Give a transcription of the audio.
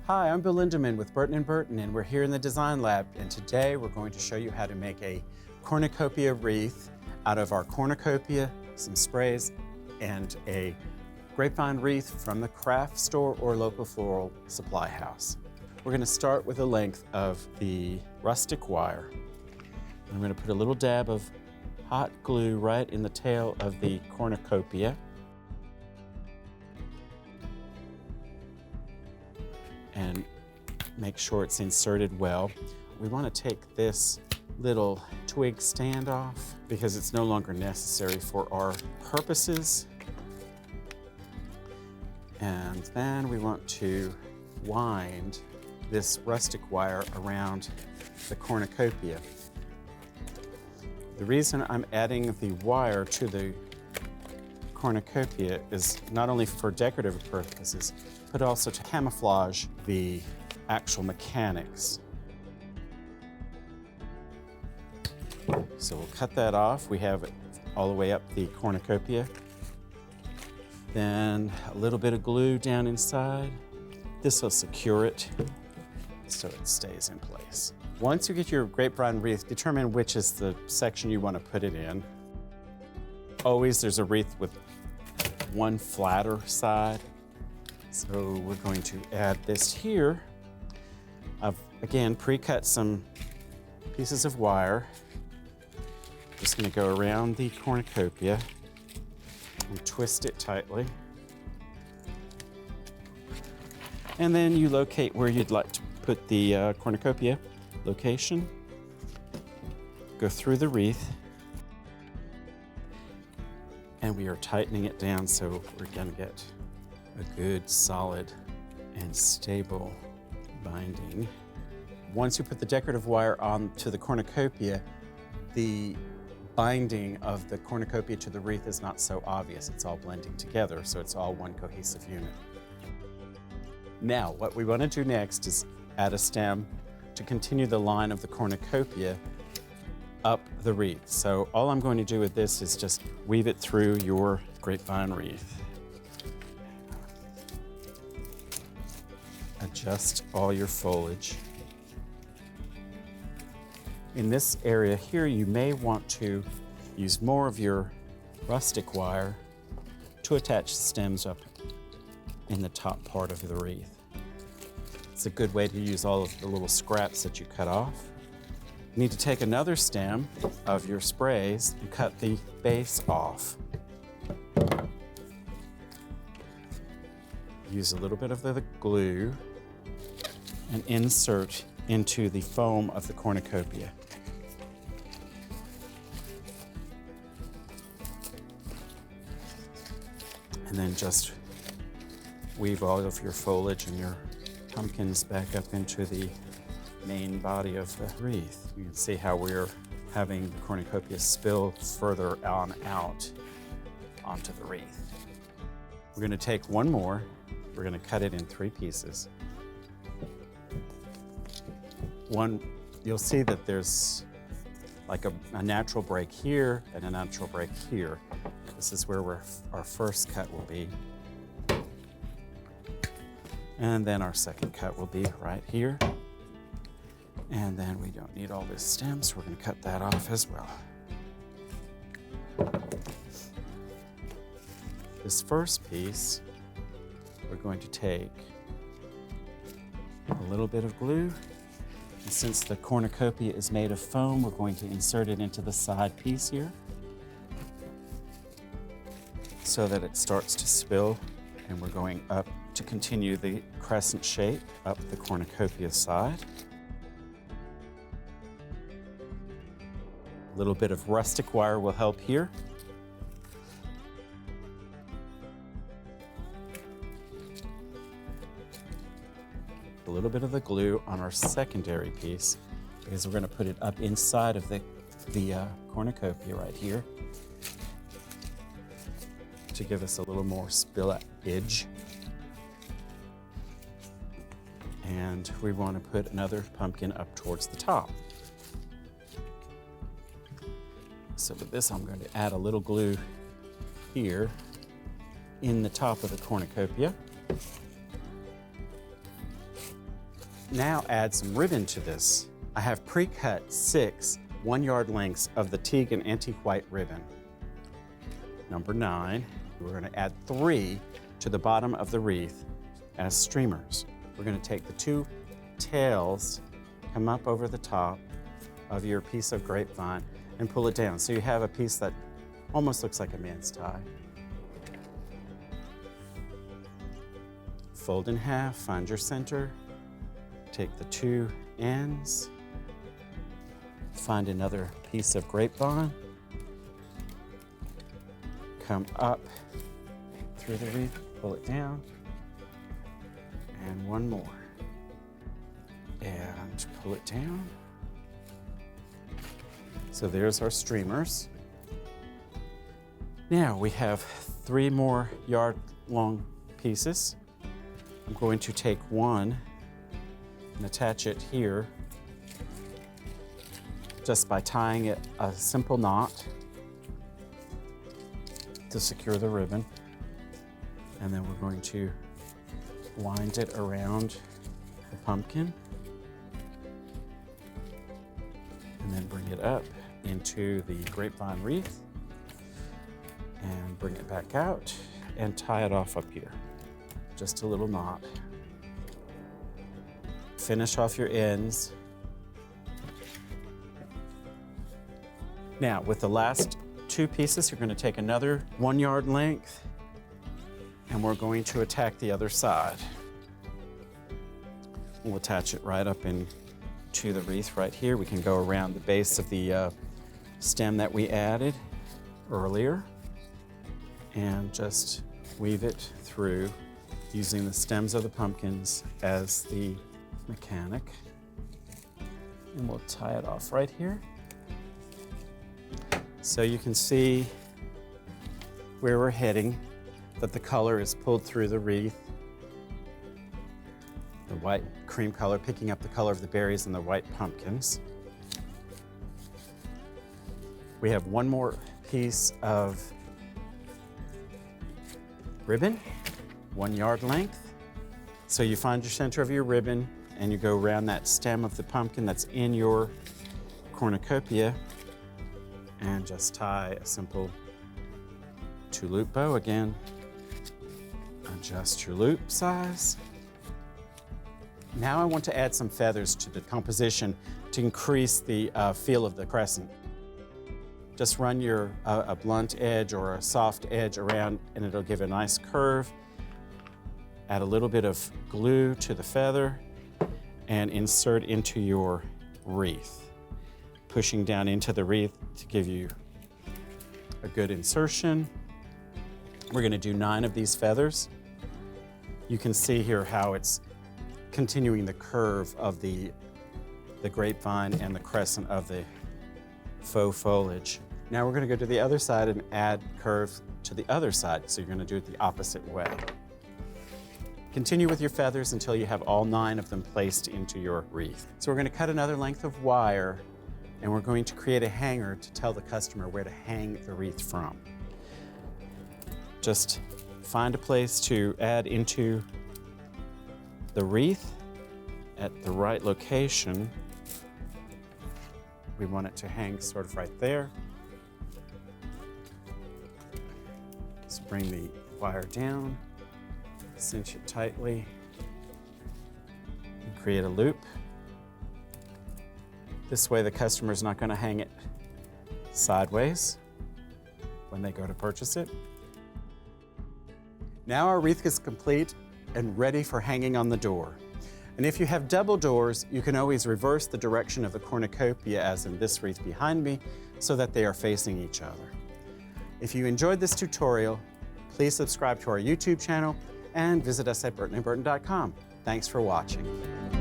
Hi, I'm Bill Lindeman with Burton & Burton, and we're here in the Design Lab, and today we're going to show you how to make a cornucopia wreath out of our cornucopia, some sprays, and a grapevine wreath from the craft store or local floral supply house. We're going to start with the length of the rustic wire. I'm going to put a little dab of hot glue right in the tail of the cornucopia. And make sure it's inserted well. We want to take this little twig stand off because it's no longer necessary for our purposes. And then we want to wind this rustic wire around the cornucopia. The reason I'm adding the wire to the cornucopia is not only for decorative purposes, but also to camouflage the actual mechanics. So we'll cut that off. We have it all the way up the cornucopia. Then a little bit of glue down inside. This will secure it so it stays in place. Once you get your grapevine wreath, determine which is the section you want to put it in. Always there's a wreath with one flatter side. So we're going to add this here. I've, again, pre-cut some pieces of wire. Just going to go around the cornucopia and twist it tightly. And then you locate where you'd like to put the cornucopia location. Go through the wreath. And we are tightening it down so we're going to get a good, solid, and stable binding. Once you put the decorative wire onto the cornucopia, the binding of the cornucopia to the wreath is not so obvious. It's all blending together, so it's all one cohesive unit. Now, what we want to do next is add a stem to continue the line of the cornucopia up the wreath. So all I'm going to do with this is just weave it through your grapevine wreath. Adjust all your foliage. In this area here, you may want to use more of your rustic wire to attach stems up in the top part of the wreath. It's a good way to use all of the little scraps that you cut off. You need to take another stem of your sprays and cut the base off. Use a little bit of the glue and insert into the foam of the cornucopia. And then just weave all of your foliage and your pumpkins back up into the main body of the wreath. You can see how we're having the cornucopia spill further on out onto the wreath. We're going to take one more. We're going to cut it in 3 pieces. One, you'll see that there's like a natural break here and a natural break here. This is where our first cut will be. And then our second cut will be right here. And then we don't need all this stem, so we're going to cut that off as well. This first piece, we're going to take a little bit of glue. And since the cornucopia is made of foam, we're going to insert it into the side piece here so that it starts to spill, and we're going up to continue the crescent shape up the cornucopia side. A little bit of rustic wire will help here. A little bit of the glue on our secondary piece because we're going to put it up inside of the cornucopia right here to give us a little more spillage. And we want to put another pumpkin up towards the top. So with this, I'm going to add a little glue here in the top of the cornucopia. now add some ribbon to this. I have pre-cut 6 1-yard lengths of the teak and antique white ribbon. Number 9, we're going to add 3 to the bottom of the wreath as streamers. We're going to take the 2 tails, come up over the top of your piece of grapevine and pull it down. So you have a piece that almost looks like a man's tie. Fold in half, find your center, take the 2 ends, find another piece of grapevine, come up through the wreath, pull it down, and one more, and pull it down. So there's our streamers. Now we have 3 more yard-long pieces. I'm going to take one and attach it here just by tying it a simple knot to secure the ribbon. And then we're going to wind it around the pumpkin and then bring it up into the grapevine wreath and bring it back out and tie it off up here. Just a little knot. Finish off your ends. Now, with the last 2 pieces, you're going to take another 1-yard length and we're going to attack the other side. We'll attach it right up into the wreath right here. We can go around the base of the stem that we added earlier and just weave it through using the stems of the pumpkins as the mechanic. And we'll tie it off right here. So you can see where we're heading, that the color is pulled through the wreath. The white cream color picking up the color of the berries and the white pumpkins. We have one more piece of ribbon, 1-yard length. So you find your center of your ribbon and you go around that stem of the pumpkin that's in your cornucopia and just tie a simple 2-loop bow again. Adjust your loop size. Now I want to add some feathers to the composition to increase the feel of the crescent. Just run your a blunt edge or a soft edge around and it'll give a nice curve. Add a little bit of glue to the feather and insert into your wreath. Pushing down into the wreath to give you a good insertion. We're going to do 9 of these feathers. You can see here how it's continuing the curve of the grapevine and the crescent of the faux foliage. Now we're going to go to the other side and add curves to the other side. So you're going to do it the opposite way. Continue with your feathers until you have all 9 of them placed into your wreath. So we're going to cut another length of wire and we're going to create a hanger to tell the customer where to hang the wreath from. Just find a place to add into the wreath at the right location. We want it to hang sort of right there. So bring the wire down, cinch it tightly, and create a loop. This way the customer's not going to hang it sideways when they go to purchase it. Now our wreath is complete and ready for hanging on the door. And if you have double doors, you can always reverse the direction of the cornucopia, as in this wreath behind me, so that they are facing each other. If you enjoyed this tutorial, please subscribe to our YouTube channel and visit us at burtonandburton.com. Thanks for watching.